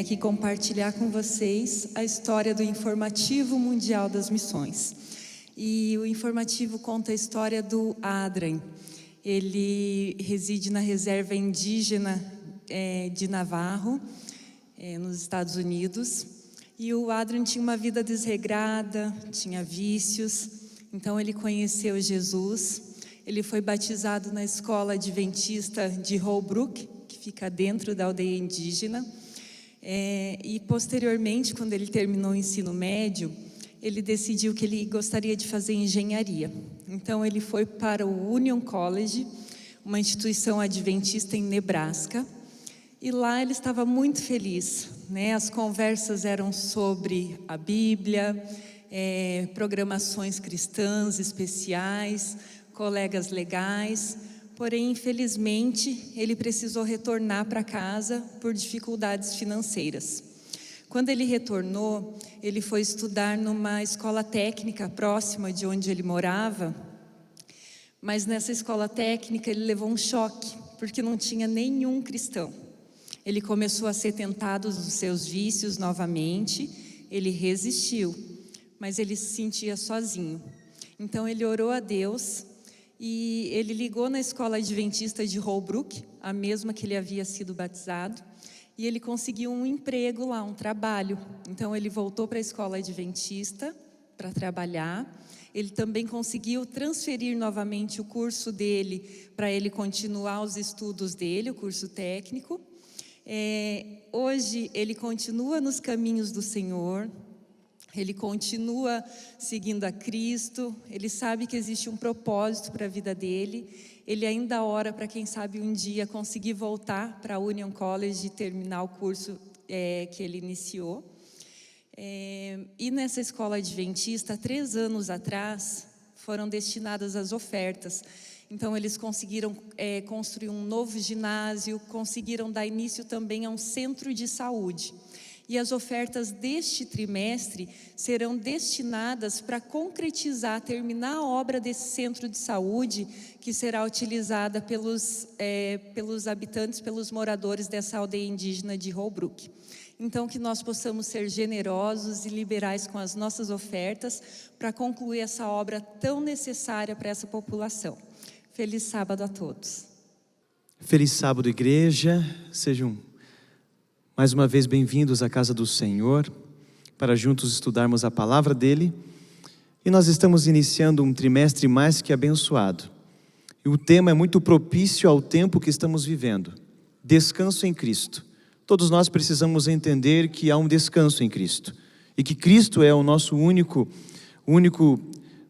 aqui compartilhar com vocês a história do Informativo Mundial das Missões. E o informativo conta a história do Adrien. Ele reside na reserva indígena de Navarro, nos Estados Unidos. E o Adrien tinha uma vida desregrada, tinha vícios. Então ele conheceu Jesus. Ele foi batizado na escola adventista de Holbrook, que fica dentro da aldeia indígena. E posteriormente, quando ele terminou o ensino médio, ele decidiu que ele gostaria de fazer engenharia. Então ele foi para o Union College, uma instituição adventista em Nebraska, e lá ele estava muito feliz, né? As conversas eram sobre a Bíblia, programações cristãs especiais, colegas legais. Porém, infelizmente, ele precisou retornar para casa por dificuldades financeiras. Quando ele retornou, ele foi estudar numa escola técnica próxima de onde ele morava, mas nessa escola técnica ele levou um choque, porque não tinha nenhum cristão. Ele começou a ser tentado dos seus vícios novamente, ele resistiu, mas ele se sentia sozinho. Então ele orou a Deus e ele ligou na escola adventista de Holbrook, a mesma que ele havia sido batizado, e ele conseguiu um emprego lá, um trabalho. Então ele voltou para a escola adventista para trabalhar. Ele também conseguiu transferir novamente o curso dele para ele continuar os estudos dele, o curso técnico. Hoje ele continua nos caminhos do Senhor, ele continua seguindo a Cristo, ele sabe que existe um propósito para a vida dele. Ele ainda ora para, quem sabe, um dia conseguir voltar para a Union College e terminar o curso que ele iniciou. E nessa escola adventista, 3 anos atrás, foram destinadas as ofertas. Então eles conseguiram construir um novo ginásio, conseguiram dar início também a um centro de saúde. E as ofertas deste trimestre serão destinadas para concretizar, terminar a obra desse centro de saúde, que será utilizada pelos habitantes, pelos moradores dessa aldeia indígena de Holbrook. Então, que nós possamos ser generosos e liberais com as nossas ofertas para concluir essa obra tão necessária para essa população. Feliz sábado a todos. Feliz sábado, igreja. Sejam mais uma vez bem-vindos à casa do Senhor, para juntos estudarmos a palavra dele. E nós estamos iniciando um trimestre mais que abençoado. E o tema é muito propício ao tempo que estamos vivendo. Descanso em Cristo. Todos nós precisamos entender que há um descanso em Cristo. E que Cristo é o nosso único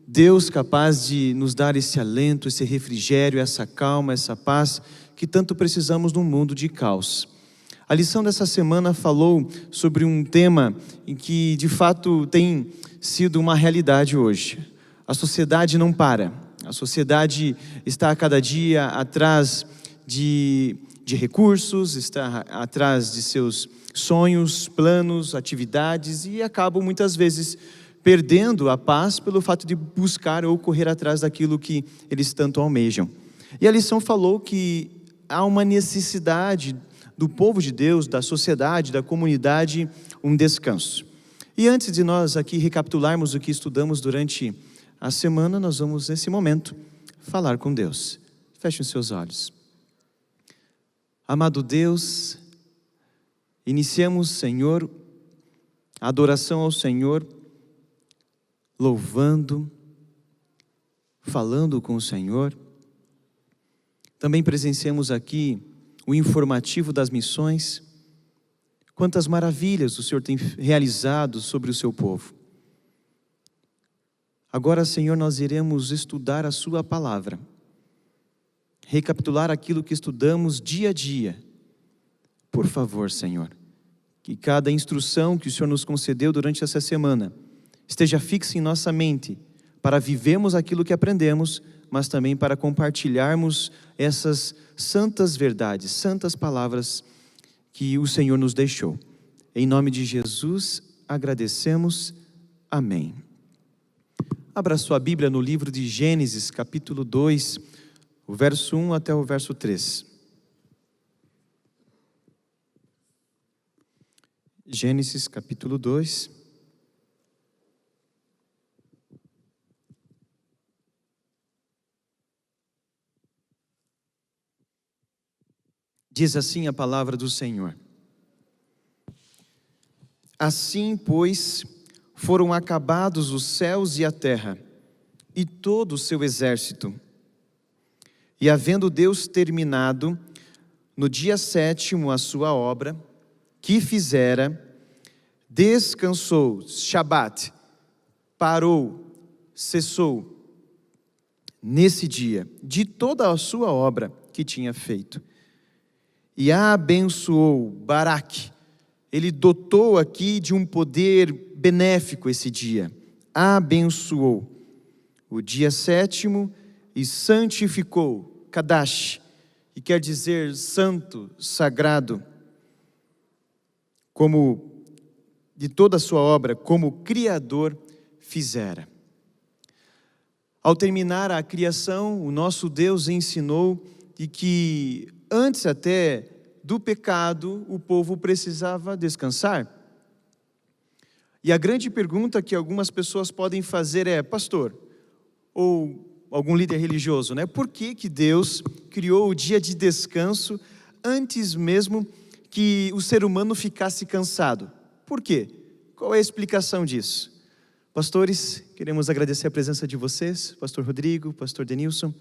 Deus capaz de nos dar esse alento, esse refrigério, essa calma, essa paz que tanto precisamos num mundo de caos. A lição dessa semana falou sobre um tema em que de fato tem sido uma realidade hoje. A sociedade não para. A sociedade está a cada dia atrás de recursos, está atrás de seus sonhos, planos, atividades e acabam muitas vezes perdendo a paz pelo fato de buscar ou correr atrás daquilo que eles tanto almejam. E a lição falou que há uma necessidade do povo de Deus, da sociedade, da comunidade, um descanso. E antes de nós aqui recapitularmos o que estudamos durante a semana, nós vamos nesse momento falar com Deus. Feche os seus olhos. Amado Deus, iniciamos, Senhor, a adoração ao Senhor, louvando, falando com o Senhor. Também presenciamos aqui o informativo das missões. Quantas maravilhas o Senhor tem realizado sobre o seu povo. Agora, Senhor, nós iremos estudar a sua palavra, recapitular aquilo que estudamos dia a dia. Por favor, Senhor, que cada instrução que o Senhor nos concedeu durante essa semana esteja fixa em nossa mente, para vivermos aquilo que aprendemos, mas também para compartilharmos essas santas verdades, santas palavras que o Senhor nos deixou. Em nome de Jesus, agradecemos. Amém. Abra sua Bíblia no livro de Gênesis, capítulo 2, o verso 1 até o verso 3. Gênesis capítulo 2. Diz assim a palavra do Senhor: Assim, pois, foram acabados os céus e a terra, e todo o seu exército. E havendo Deus terminado, no dia 7º, a sua obra, que fizera, descansou, Shabat, parou, cessou, nesse dia, de toda a sua obra que tinha feito. E abençoou, Barak, ele dotou aqui de um poder benéfico esse dia, abençoou o dia 7º e santificou, Kadash, que quer dizer santo, sagrado, como de toda a sua obra, como o Criador fizera. Ao terminar a criação, o nosso Deus ensinou de que antes até do pecado, o povo precisava descansar. E a grande pergunta que algumas pessoas podem fazer é: pastor, ou algum líder religioso, por que que Deus criou o dia de descanso antes mesmo que o ser humano ficasse cansado? Por quê? Qual é a explicação disso? Pastores, queremos agradecer a presença de vocês, pastor Rodrigo, pastor Denilson.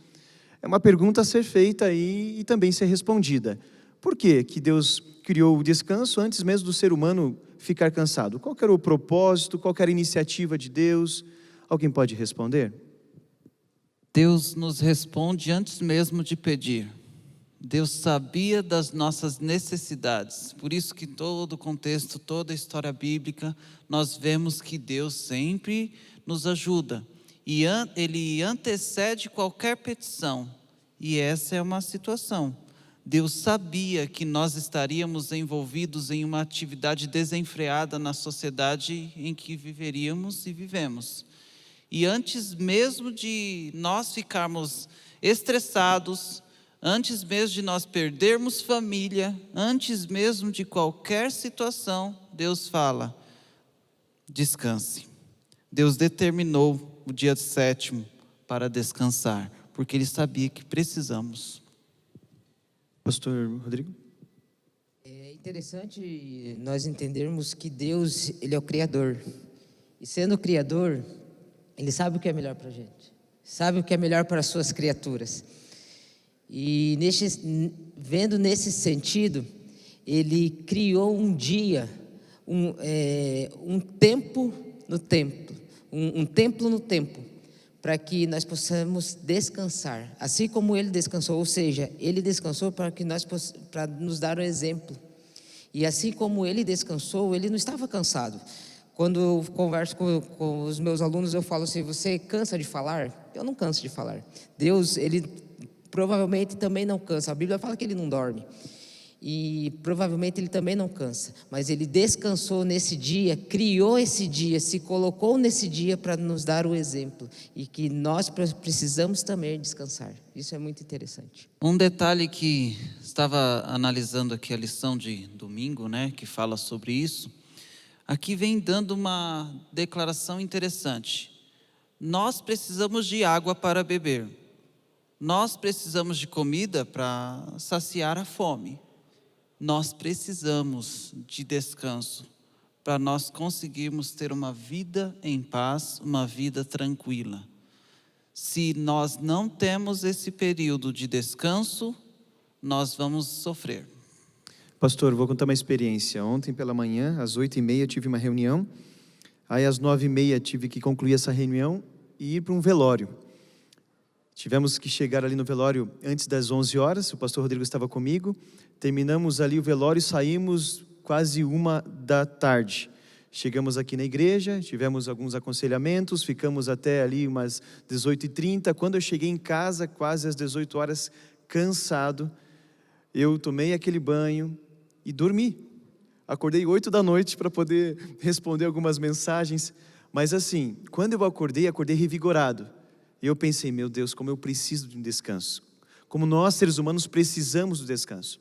É uma pergunta a ser feita e também ser respondida. Por que que Deus criou o descanso antes mesmo do ser humano ficar cansado? Qual era o propósito, qual era a iniciativa de Deus? Alguém pode responder? Deus nos responde antes mesmo de pedir. Deus sabia das nossas necessidades. Por isso que todo o contexto, toda a história bíblica, nós vemos que Deus sempre nos ajuda. E Ele antecede qualquer petição. E essa é uma situação. Deus sabia que nós estaríamos envolvidos em uma atividade desenfreada na sociedade em que viveríamos e vivemos. E antes mesmo de nós ficarmos estressados, antes mesmo de nós perdermos família, antes mesmo de qualquer situação, Deus fala: descanse. Deus determinou o dia 7º para descansar, porque Ele sabia que precisamos. Pastor Rodrigo? É interessante nós entendermos que Deus, Ele é o Criador. E sendo o Criador, Ele sabe o que é melhor para a gente. Sabe o que é melhor para as suas criaturas. E vendo nesse sentido, Ele criou um dia, um tempo no templo, um templo no templo, para que nós possamos descansar, assim como Ele descansou, ou seja, Ele descansou para nos dar um exemplo. E assim como Ele descansou, Ele não estava cansado. Quando eu converso com os meus alunos, eu falo assim: você cansa de falar? Eu não canso de falar. Deus, Ele provavelmente também não cansa. A Bíblia fala que Ele não dorme. E provavelmente Ele também não cansa. Mas Ele descansou nesse dia, criou esse dia, se colocou nesse dia para nos dar o exemplo. E que nós precisamos também descansar. Isso é muito interessante. Um detalhe que estava analisando aqui a lição de domingo, que fala sobre isso. Aqui vem dando uma declaração interessante. Nós precisamos de água para beber. Nós precisamos de comida para saciar a fome. Nós precisamos de descanso para nós conseguirmos ter uma vida em paz, uma vida tranquila. Se nós não temos esse período de descanso, nós vamos sofrer. Pastor, vou contar uma experiência. Ontem pela manhã, às 8h30, tive uma reunião. Aí às 9h30 tive que concluir essa reunião e ir para um velório. Tivemos que chegar ali no velório antes das 11 horas, o pastor Rodrigo estava comigo. Terminamos ali o velório e saímos quase 1h da tarde. Chegamos aqui na igreja, tivemos alguns aconselhamentos, ficamos até ali umas 18h30. Quando eu cheguei em casa, quase às 18 horas, cansado, eu tomei aquele banho e dormi. Acordei 8 da noite para poder responder algumas mensagens. Mas assim, quando eu acordei revigorado. E eu pensei: meu Deus, como eu preciso de um descanso. Como nós, seres humanos, precisamos do descanso.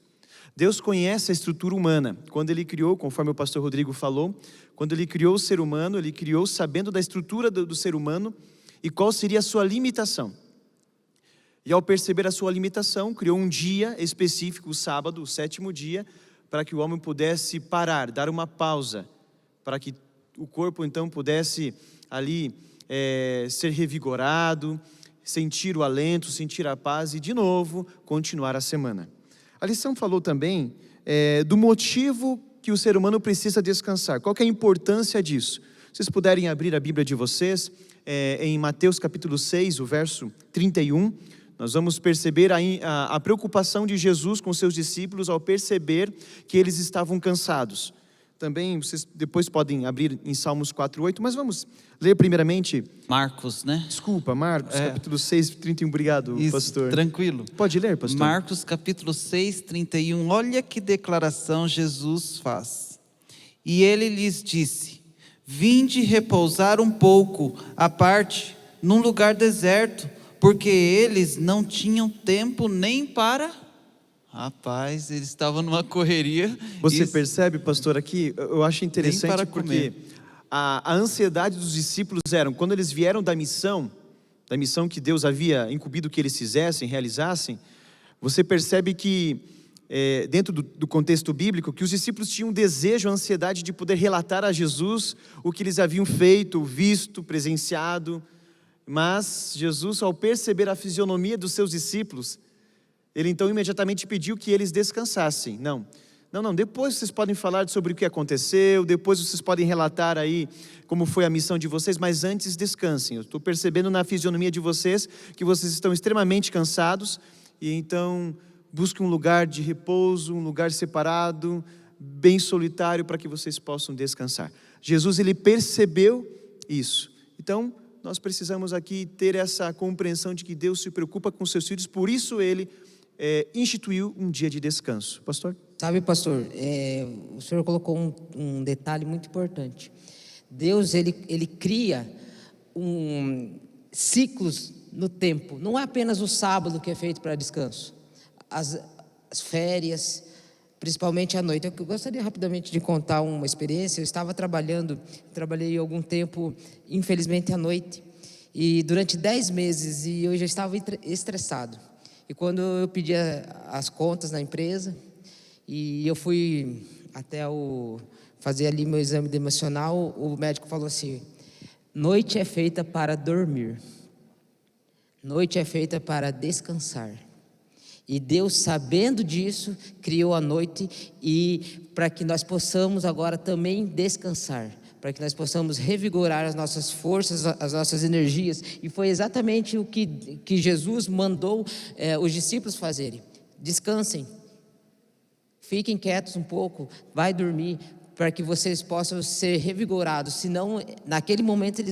Deus conhece a estrutura humana. Quando Ele criou, conforme o pastor Rodrigo falou, quando Ele criou o ser humano, Ele criou sabendo da estrutura do ser humano e qual seria a sua limitação. E ao perceber a sua limitação, criou um dia específico, o sábado, o 7º dia, para que o homem pudesse parar, dar uma pausa, para que o corpo então pudesse ali ser revigorado, sentir o alento, sentir a paz e de novo continuar a semana. A lição falou também do motivo que o ser humano precisa descansar. Qual que é a importância disso? Se vocês puderem abrir a Bíblia de vocês, em Mateus capítulo 6, o verso 31, nós vamos perceber a preocupação de Jesus com seus discípulos ao perceber que eles estavam cansados. Também vocês depois podem abrir em Salmos 4:8, mas vamos ler primeiramente... Marcos, né? Desculpa, Marcos, capítulo 6, 31, obrigado, Isso, pastor. tranquilo. Pode ler, pastor? Marcos capítulo 6, 31, olha que declaração Jesus faz. E ele lhes disse: vinde repousar um pouco à parte, num lugar deserto, porque eles não tinham tempo nem para... Rapaz, eles estavam numa correria. Você percebe, pastor, aqui, eu acho interessante porque a ansiedade dos discípulos era, quando eles vieram da missão que Deus havia incumbido que eles fizessem, realizassem, você percebe que, dentro do contexto bíblico, que os discípulos tinham um desejo, a ansiedade de poder relatar a Jesus o que eles haviam feito, visto, presenciado, mas Jesus, ao perceber a fisionomia dos seus discípulos, Ele então imediatamente pediu que eles descansassem. Não, depois vocês podem falar sobre o que aconteceu, depois vocês podem relatar aí como foi a missão de vocês, mas antes descansem. Eu estou percebendo na fisionomia de vocês que vocês estão extremamente cansados, e então busquem um lugar de repouso, um lugar separado, bem solitário, para que vocês possam descansar. Jesus, Ele percebeu isso. Então, nós precisamos aqui ter essa compreensão de que Deus se preocupa com seus filhos, por isso Ele instituiu um dia de descanso. Pastor? Sabe, pastor, o senhor colocou um detalhe muito importante. Deus, ele cria ciclos no tempo. Não é apenas o sábado que é feito para descanso. As férias, principalmente à noite. Eu gostaria rapidamente de contar uma experiência. Eu trabalhei algum tempo, infelizmente, à noite. E durante 10 meses, e eu já estava estressado. E quando eu pedi as contas na empresa, e eu fui até fazer ali meu exame demissional, o médico falou assim: noite é feita para dormir, noite é feita para descansar. E Deus, sabendo disso, criou a noite e para que nós possamos agora também descansar, para que nós possamos revigorar as nossas forças, as nossas energias. E foi exatamente o que Jesus mandou os discípulos fazerem. Descansem, fiquem quietos um pouco, vai dormir, para que vocês possam ser revigorados. Senão, naquele momento,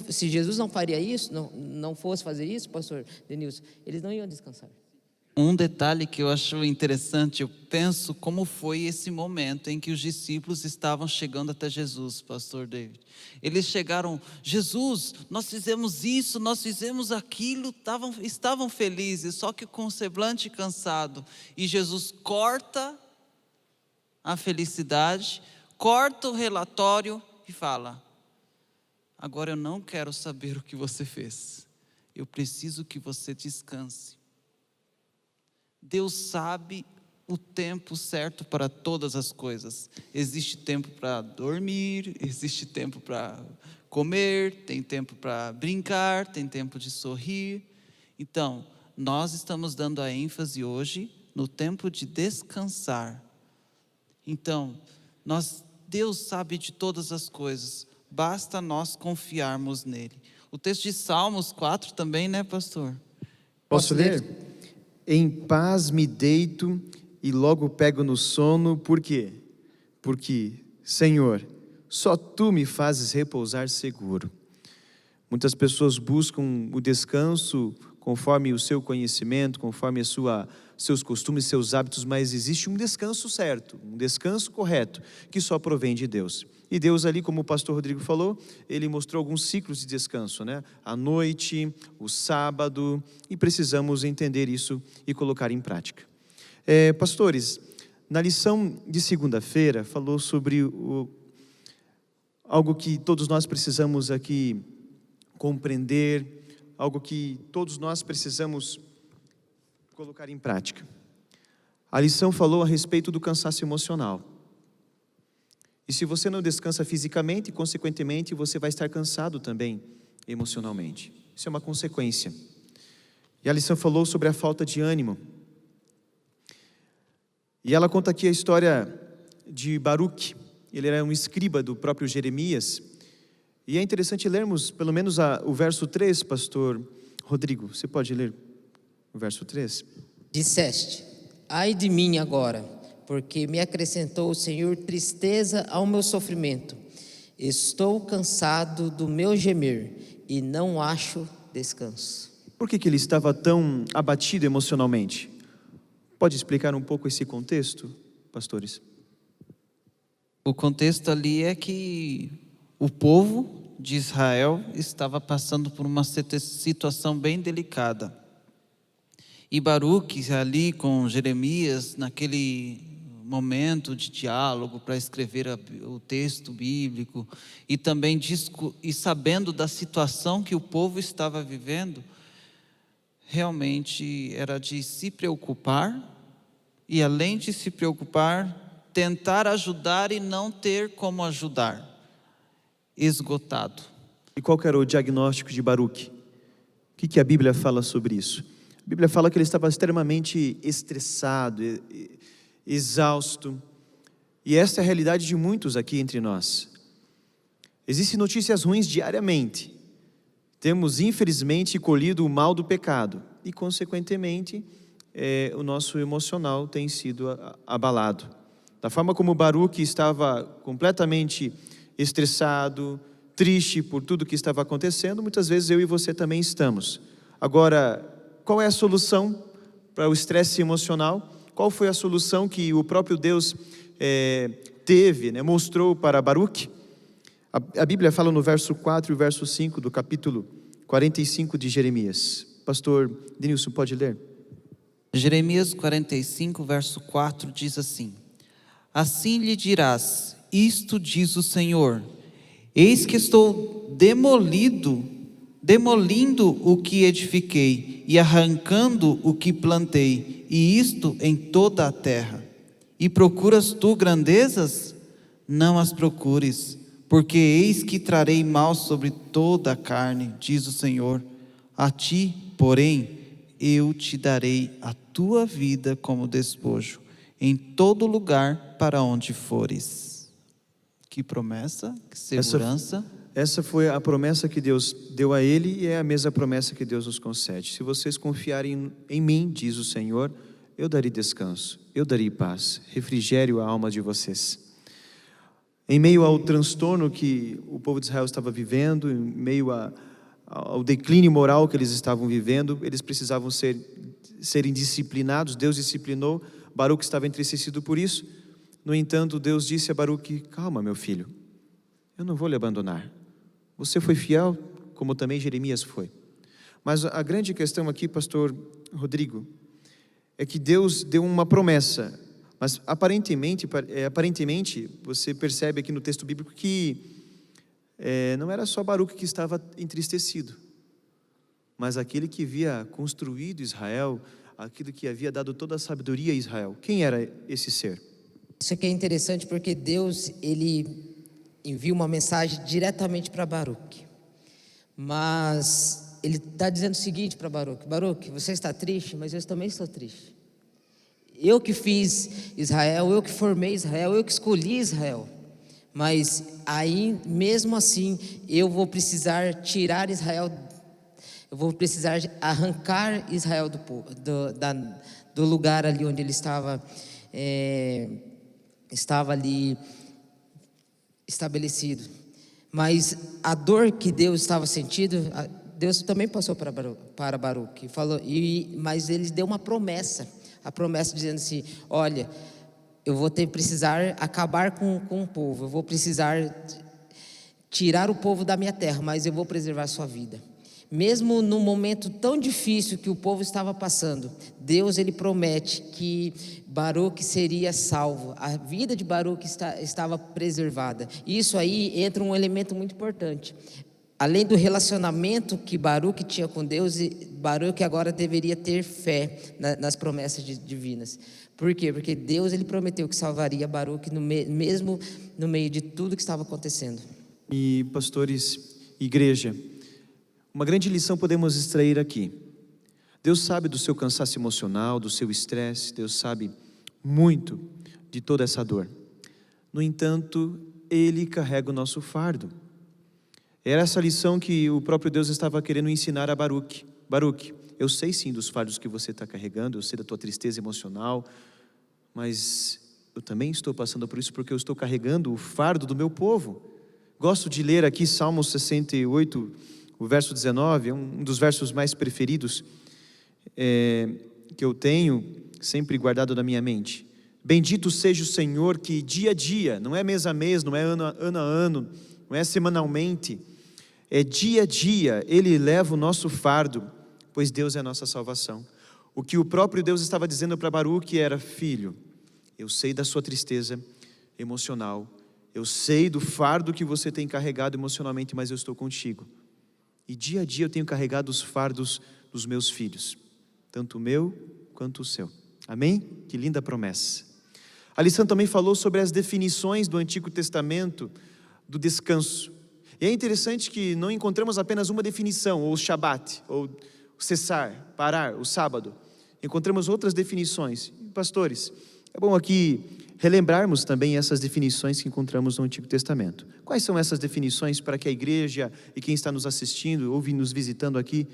se Jesus não faria isso, não fosse fazer isso, pastor Denilson, eles não iam descansar. Um detalhe que eu acho interessante, eu penso como foi esse momento em que os discípulos estavam chegando até Jesus, pastor David. Eles chegaram: Jesus, nós fizemos isso, nós fizemos aquilo, estavam felizes, só que com o semblante cansado. E Jesus corta a felicidade, corta o relatório e fala: agora eu não quero saber o que você fez, eu preciso que você descanse. Deus sabe o tempo certo para todas as coisas. Existe tempo para dormir, existe tempo para comer, tem tempo para brincar, tem tempo de sorrir. Então, nós estamos dando a ênfase hoje no tempo de descansar. Então, Deus sabe de todas as coisas, basta nós confiarmos nele. O texto de Salmos 4 também, né, pastor? Posso ler? Em paz me deito e logo pego no sono. Por quê? Porque, Senhor, só Tu me fazes repousar seguro. Muitas pessoas buscam o descanso conforme o seu conhecimento, conforme seus costumes, seus hábitos, mas existe um descanso certo, um descanso correto, que só provém de Deus. E Deus ali, como o pastor Rodrigo falou, Ele mostrou alguns ciclos de descanso, né? A noite, o sábado, e precisamos entender isso e colocar em prática. Pastores, na lição de segunda-feira falou sobre algo que todos nós precisamos aqui compreender, algo que todos nós precisamos colocar em prática. A lição falou a respeito do cansaço emocional. E se você não descansa fisicamente, consequentemente, você vai estar cansado também emocionalmente. Isso é uma consequência. E a lição falou sobre a falta de ânimo. E ela conta aqui a história de Baruque. Ele era um escriba do próprio Jeremias. E é interessante lermos pelo menos o verso 3, pastor Rodrigo. Você pode ler o verso 3? Disseste: ai de mim agora, porque me acrescentou o Senhor tristeza ao meu sofrimento. Estou cansado do meu gemer e não acho descanso. Por que ele estava tão abatido emocionalmente? Pode explicar um pouco esse contexto, pastores? O contexto ali é que o povo de Israel estava passando por uma situação bem delicada. E Baruque ali com Jeremias, naquele momento de diálogo para escrever o texto bíblico, e também sabendo da situação que o povo estava vivendo, realmente era de se preocupar, e além de se preocupar, tentar ajudar e não ter como ajudar, esgotado. E qual que era o diagnóstico de Baruque? O que a Bíblia fala sobre isso? A Bíblia fala que ele estava extremamente estressado, exausto. E esta é a realidade de muitos aqui entre nós. Existem notícias ruins diariamente. Temos, infelizmente, colhido o mal do pecado. E, consequentemente, o nosso emocional tem sido abalado. Da forma como Baruque estava completamente estressado, triste por tudo que estava acontecendo, muitas vezes eu e você também estamos. Agora, qual é a solução para o estresse emocional? Qual foi a solução que o próprio Deus teve, mostrou para Baruque? A Bíblia fala no verso 4 e verso 5 do capítulo 45 de Jeremias. Pastor Denilson, pode ler? Jeremias 45, verso 4 diz assim: assim lhe dirás, isto diz o Senhor, eis que estou demolindo o que edifiquei e arrancando o que plantei, e isto em toda a terra. E procuras tu grandezas? Não as procures, porque eis que trarei mal sobre toda a carne, diz o Senhor. A ti, porém, eu te darei a tua vida como despojo, em todo lugar para onde fores. Que promessa, que segurança. Essa foi a promessa que Deus deu a ele e é a mesma promessa que Deus nos concede. Se vocês confiarem em mim, diz o Senhor, eu darei descanso, eu darei paz, refrigério à alma de vocês. Em meio ao transtorno que o povo de Israel estava vivendo, em meio ao declínio moral que eles estavam vivendo, eles precisavam serem disciplinados. Deus disciplinou. Baruque estava entristecido por isso. No entanto, Deus disse a Baruque: calma, meu filho, eu não vou lhe abandonar. Você foi fiel, como também Jeremias foi. Mas a grande questão aqui, pastor Rodrigo, é que Deus deu uma promessa, mas aparentemente você percebe aqui no texto bíblico que não era só Baruque que estava entristecido, mas aquele que havia construído Israel, aquele que havia dado toda a sabedoria a Israel. Quem era esse ser? Isso aqui é interessante porque Deus, ele envia uma mensagem diretamente para Baruque, mas ele está dizendo o seguinte para Baruque: Baruque, você está triste, mas eu também estou triste. Eu que fiz Israel, eu que formei Israel, eu que escolhi Israel, mas aí mesmo assim eu vou precisar tirar Israel, eu vou precisar arrancar Israel do lugar ali onde ele estava ali estabelecido. Mas a dor que Deus estava sentindo, Deus também passou para Baruque, mas ele deu uma promessa, a promessa dizendo assim: olha, eu vou precisar acabar com o povo, eu vou precisar tirar o povo da minha terra, mas eu vou preservar a sua vida. Mesmo no momento tão difícil que o povo estava passando, Deus ele promete que Baruque seria salvo, a vida de Baruque estava preservada. Isso aí entra um elemento muito importante. Além do relacionamento que Baruque tinha com Deus, Baruque agora deveria ter fé nas promessas divinas. Por quê? Porque Deus ele prometeu que salvaria Baruque mesmo no meio de tudo que estava acontecendo. E pastores, igreja, uma grande lição podemos extrair aqui. Deus sabe do seu cansaço emocional, do seu estresse, Deus sabe muito de toda essa dor. No entanto, Ele carrega o nosso fardo. Era essa lição que o próprio Deus estava querendo ensinar a Baruque. Baruque, eu sei sim dos fardos que você está carregando, eu sei da tua tristeza emocional, mas eu também estou passando por isso porque eu estou carregando o fardo do meu povo. Gosto de ler aqui Salmo 68, o verso 19, é um dos versos mais preferidos que eu tenho sempre guardado na minha mente. Bendito seja o Senhor que dia a dia, não é mês a mês, não é ano a ano, não é semanalmente, é dia a dia, Ele leva o nosso fardo, pois Deus é a nossa salvação. O que o próprio Deus estava dizendo para Baruque era: filho, eu sei da sua tristeza emocional, eu sei do fardo que você tem carregado emocionalmente, mas eu estou contigo. E dia a dia eu tenho carregado os fardos dos meus filhos, tanto o meu quanto o seu. Amém? Que linda promessa. A lição também falou sobre as definições do Antigo Testamento do descanso. E é interessante que não encontramos apenas uma definição, ou o Shabat, ou cessar, parar, o sábado. Encontramos outras definições. Pastores, é bom aqui relembrarmos também essas definições que encontramos no Antigo Testamento. Quais são essas definições para que a igreja e quem está nos assistindo ou nos visitando aqui,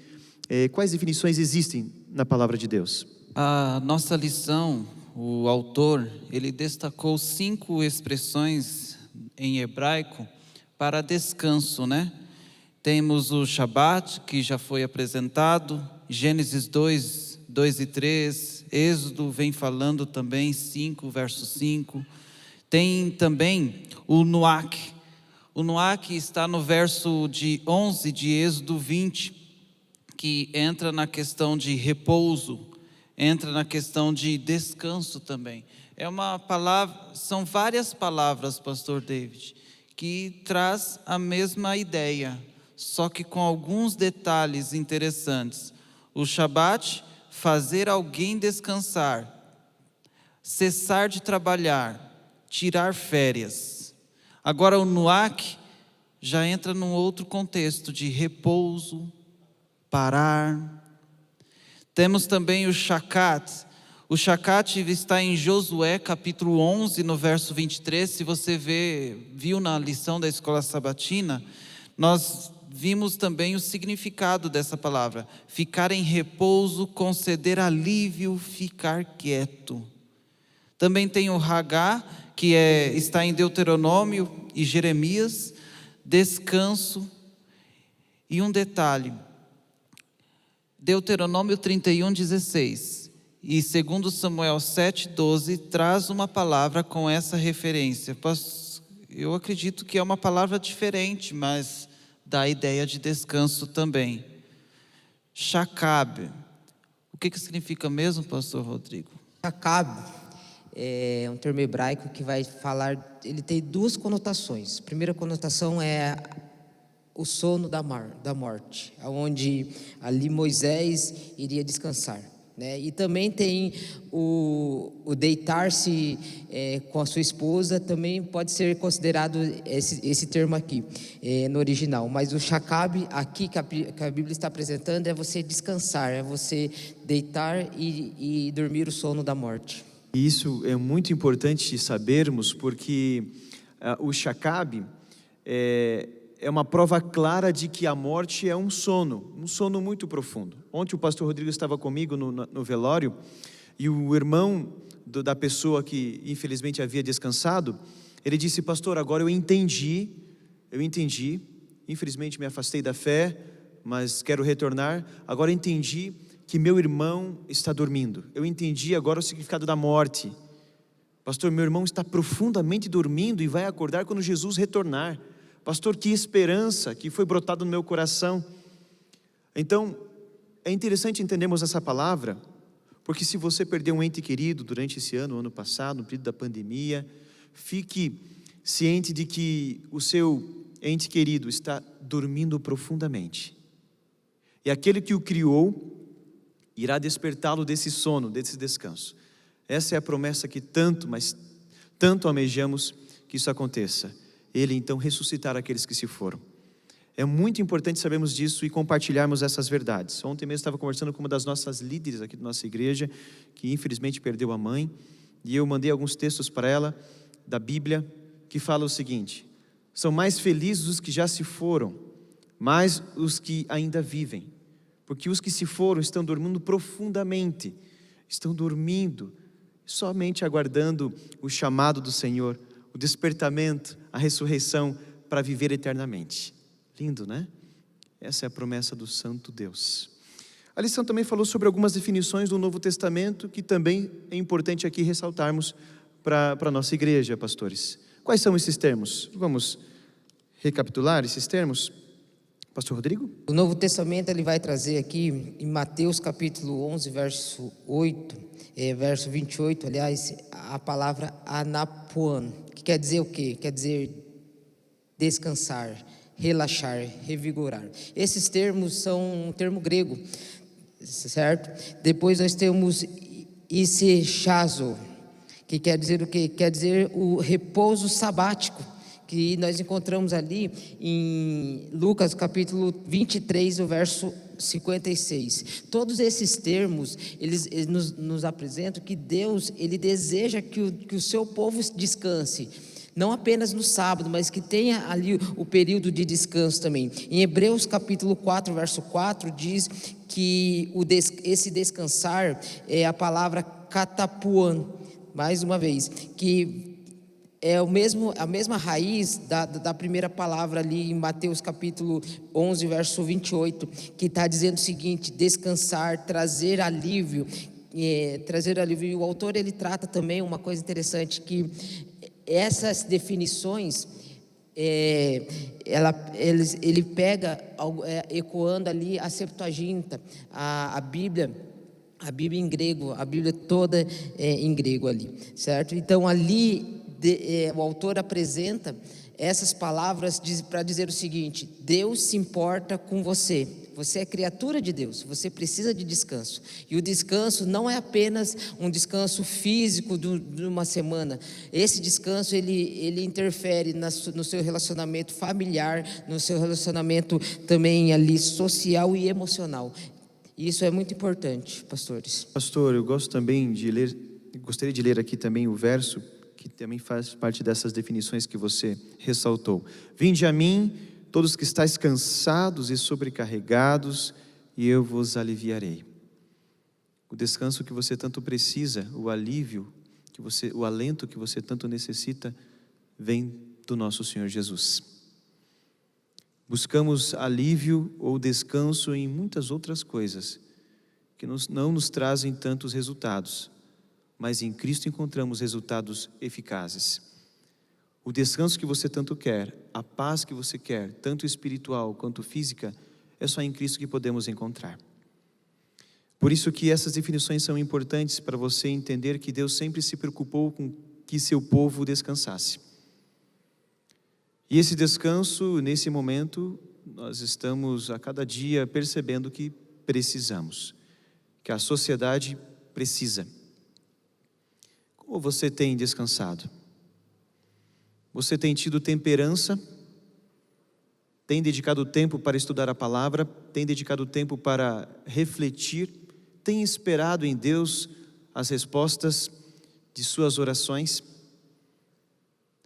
quais definições existem na palavra de Deus? A nossa lição, o autor, ele destacou 5 expressões em hebraico para descanso, né? Temos o Shabat, que já foi apresentado, Gênesis 2, 2 e 3, Êxodo vem falando também, 5, verso 5. Tem também o Nuach. O Nuach está no verso de 11 de Êxodo 20, que entra na questão de repouso, entra na questão de descanso também. É uma palavra, são várias palavras, pastor David, que traz a mesma ideia, só que com alguns detalhes interessantes. O Shabat, fazer alguém descansar, cessar de trabalhar, tirar férias. Agora o Nuach já entra num outro contexto de repouso, parar. Temos também o Shakat. O Shakat está em Josué capítulo 11, no verso 23. Se você viu na lição da escola sabatina, nós vimos também o significado dessa palavra: ficar em repouso, conceder alívio, ficar quieto. Também tem o Hagá, que está em Deuteronômio e Jeremias, descanso. E um detalhe, Deuteronômio 31, 16 e 2 Samuel 7, 12 traz uma palavra com essa referência. Eu acredito que é uma palavra diferente, mas dá a ideia de descanso também. Shakab. O que significa mesmo, pastor Rodrigo? Shakab é um termo hebraico que vai falar, ele tem 2 conotações. A primeira conotação é o sono da morte, onde ali Moisés iria descansar, né? E também tem o deitar-se com a sua esposa, também pode ser considerado esse termo aqui, no original. Mas o Shakab, aqui que a Bíblia está apresentando, é você descansar, é você deitar e dormir o sono da morte. Isso é muito importante sabermos, porque o Shakab é uma prova clara de que a morte é um sono muito profundo. Ontem o pastor Rodrigo estava comigo no velório, e o irmão da pessoa que infelizmente havia descansado, ele disse: pastor, agora eu entendi, infelizmente me afastei da fé, mas quero retornar, agora eu entendi que meu irmão está dormindo, eu entendi agora o significado da morte. Pastor, meu irmão está profundamente dormindo e vai acordar quando Jesus retornar. Pastor, que esperança que foi brotada no meu coração. Então, é interessante entendermos essa palavra, porque se você perdeu um ente querido durante esse ano passado, no período da pandemia, fique ciente de que o seu ente querido está dormindo profundamente. E aquele que o criou irá despertá-lo desse sono, desse descanso. Essa é a promessa que tanto, mas tanto almejamos que isso aconteça. Ele então ressuscitar aqueles que se foram. É muito importante sabermos disso e compartilharmos essas verdades. Ontem mesmo estava conversando com uma das nossas líderes aqui da nossa igreja, que infelizmente perdeu a mãe, e eu mandei alguns textos para ela, da Bíblia, que fala o seguinte: são mais felizes os que já se foram, mais os que ainda vivem, porque os que se foram estão dormindo profundamente, estão dormindo, somente aguardando o chamado do Senhor, o despertamento, a ressurreição para viver eternamente. Lindo, né? Essa é a promessa do Santo Deus. A lição também falou sobre algumas definições do Novo Testamento, que também é importante aqui ressaltarmos para a nossa igreja, pastores. Quais são esses termos? Vamos recapitular esses termos? Pastor Rodrigo? O Novo Testamento ele vai trazer aqui, em Mateus capítulo 11, verso 28, aliás, a palavra anapuan, que quer dizer o quê? Quer dizer descansar, relaxar, revigorar. Esses termos são um termo grego, certo? Depois nós temos isechazo, que quer dizer o quê? Quer dizer o repouso sabático, que nós encontramos ali em Lucas capítulo 23, o verso 56. Todos esses termos, eles nos apresentam que Deus, Ele deseja que o seu povo descanse, não apenas no sábado, mas que tenha ali o período de descanso também. Em Hebreus capítulo 4, verso 4, diz que esse descansar é a palavra katapuan, mais uma vez, que é a mesma raiz da primeira palavra ali em Mateus capítulo 11, verso 28, que está dizendo o seguinte: descansar, trazer alívio. E o autor ele trata também uma coisa interessante, que essas definições, ele pega, ecoando ali a Septuaginta, a Bíblia em grego, a Bíblia toda em grego ali, certo? Então ali o autor apresenta essas palavras para dizer o seguinte: Deus se importa com você. Você é criatura de Deus, você precisa de descanso. E o descanso não é apenas um descanso físico de uma semana. Esse descanso, ele interfere no seu relacionamento familiar, no seu relacionamento também ali social e emocional. E isso é muito importante, pastores. Pastor, eu gosto também de ler, gostaria de ler aqui também o verso, que também faz parte dessas definições que você ressaltou. Vinde a mim, todos que estáis cansados e sobrecarregados, e eu vos aliviarei. O descanso que você tanto precisa, o alívio, o alento que você tanto necessita, vem do nosso Senhor Jesus. Buscamos alívio ou descanso em muitas outras coisas, que não nos trazem tantos resultados, mas em Cristo encontramos resultados eficazes. O descanso que você tanto quer, a paz que você quer, tanto espiritual quanto física, é só em Cristo que podemos encontrar. Por isso que essas definições são importantes para você entender que Deus sempre se preocupou com que seu povo descansasse. E esse descanso, nesse momento, nós estamos a cada dia percebendo que precisamos, que a sociedade precisa. Como você tem descansado? Você tem tido temperança? Tem dedicado tempo para estudar a palavra? Tem dedicado tempo para refletir? Tem esperado em Deus as respostas de suas orações?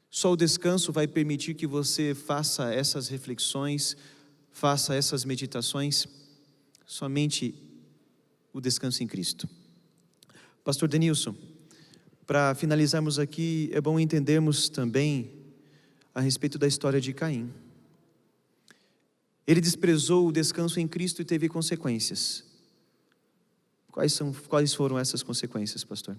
Só o descanso vai permitir que você faça essas reflexões, faça essas meditações? Somente o descanso em Cristo. Pastor Denilson, para finalizarmos aqui, é bom entendermos também a respeito da história de Caim. Ele desprezou o descanso em Cristo e teve consequências. Quais foram essas consequências, pastor?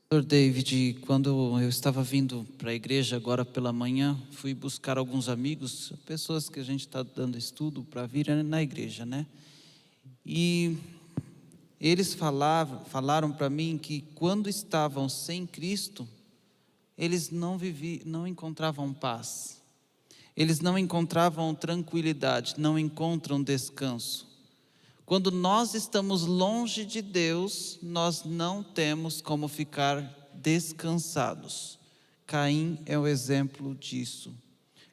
Pastor David, quando eu estava vindo para a igreja agora pela manhã, fui buscar alguns amigos, pessoas que a gente está dando estudo para vir na igreja, né? E eles falaram para mim que quando estavam sem Cristo, eles não encontravam paz, eles não encontravam tranquilidade, não encontram descanso. Quando nós estamos longe de Deus, nós não temos como ficar descansados. Caim é o exemplo disso.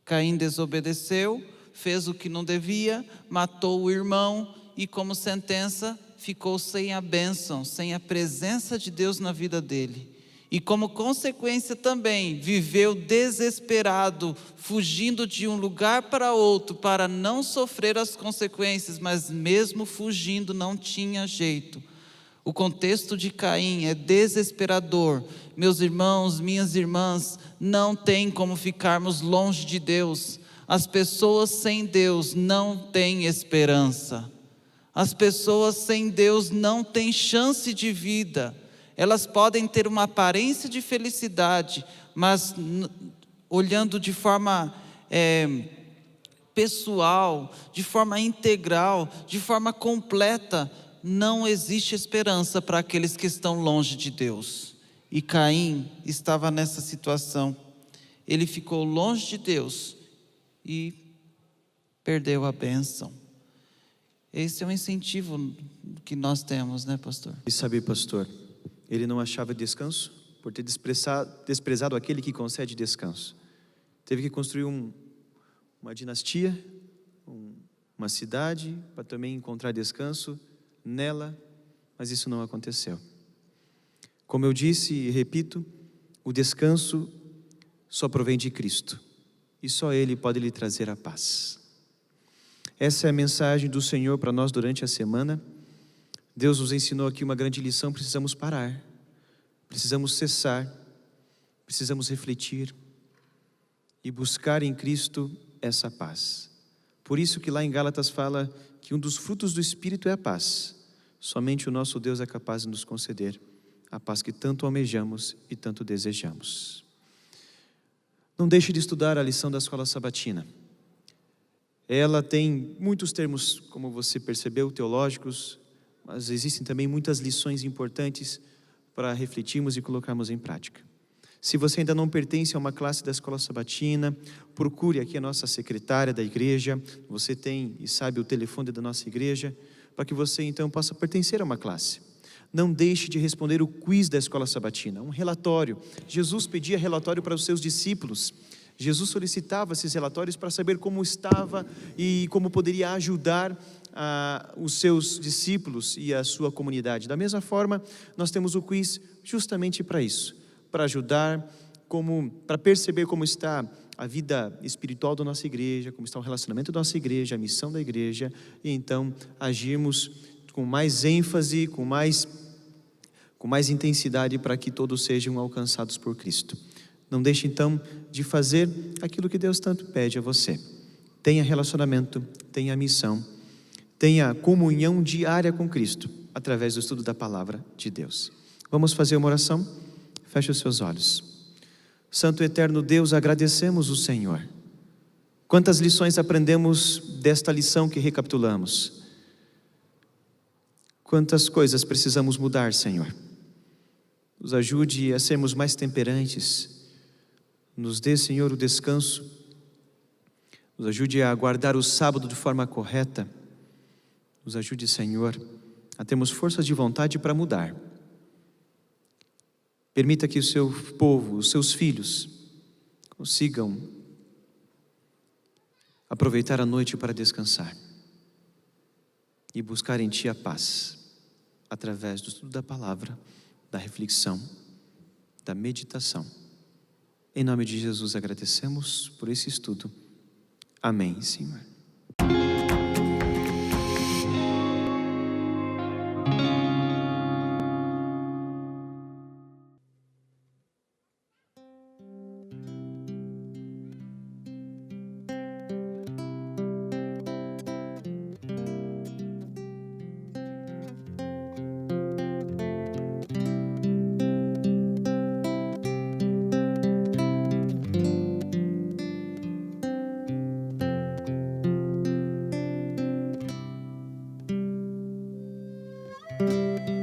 Caim desobedeceu, fez o que não devia, matou o irmão e, como sentença, ficou sem a bênção, sem a presença de Deus na vida dele. E como consequência também, viveu desesperado, fugindo de um lugar para outro, para não sofrer as consequências, mas mesmo fugindo não tinha jeito. O contexto de Caim é desesperador. Meus irmãos, minhas irmãs, não tem como ficarmos longe de Deus. As pessoas sem Deus não têm esperança. As pessoas sem Deus não têm chance de vida. Elas podem ter uma aparência de felicidade, mas olhando de forma pessoal, de forma integral, de forma completa, não existe esperança para aqueles que estão longe de Deus. E Caim estava nessa situação. Ele ficou longe de Deus e perdeu a bênção. Esse é um incentivo que nós temos, né, pastor? E sabe, pastor, ele não achava descanso por ter desprezado aquele que concede descanso. Teve que construir uma dinastia, uma cidade, para também encontrar descanso nela, mas isso não aconteceu. Como eu disse e repito, o descanso só provém de Cristo, e só Ele pode lhe trazer a paz. Essa é a mensagem do Senhor para nós durante a semana. Deus nos ensinou aqui uma grande lição: precisamos parar, precisamos cessar, precisamos refletir e buscar em Cristo essa paz. Por isso que lá em Gálatas fala que um dos frutos do Espírito é a paz. Somente o nosso Deus é capaz de nos conceder a paz que tanto almejamos e tanto desejamos. Não deixe de estudar a lição da escola sabatina. Ela tem muitos termos, como você percebeu, teológicos, mas existem também muitas lições importantes para refletirmos e colocarmos em prática. Se você ainda não pertence a uma classe da escola sabatina, procure aqui a nossa secretária da igreja. Você tem e sabe o telefone da nossa igreja, para que você então possa pertencer a uma classe. Não deixe de responder o quiz da escola sabatina, um relatório. Jesus pedia relatório para os seus discípulos. Jesus solicitava esses relatórios para saber como estava e como poderia ajudar os seus discípulos e a sua comunidade. Da mesma forma, nós temos o quiz justamente para isso, para ajudar, para perceber como está a vida espiritual da nossa igreja, como está o relacionamento da nossa igreja, a missão da igreja, e então agirmos com mais ênfase, com mais intensidade para que todos sejam alcançados por Cristo. Não deixe então de fazer aquilo que Deus tanto pede a você. Tenha relacionamento, tenha missão, tenha comunhão diária com Cristo, através do estudo da palavra de Deus. Vamos fazer uma oração? Feche os seus olhos. Santo e eterno Deus, agradecemos o Senhor. Quantas lições aprendemos desta lição que recapitulamos. Quantas coisas precisamos mudar, Senhor. Nos ajude a sermos mais temperantes. Nos dê, Senhor, o descanso. Nos ajude a guardar o sábado de forma correta. Nos ajude, Senhor, a termos forças de vontade para mudar. Permita que o seu povo, os seus filhos, consigam aproveitar a noite para descansar e buscar em Ti a paz, através do estudo da palavra, da reflexão, da meditação. Em nome de Jesus agradecemos por esse estudo. Amém, Senhor. Amém.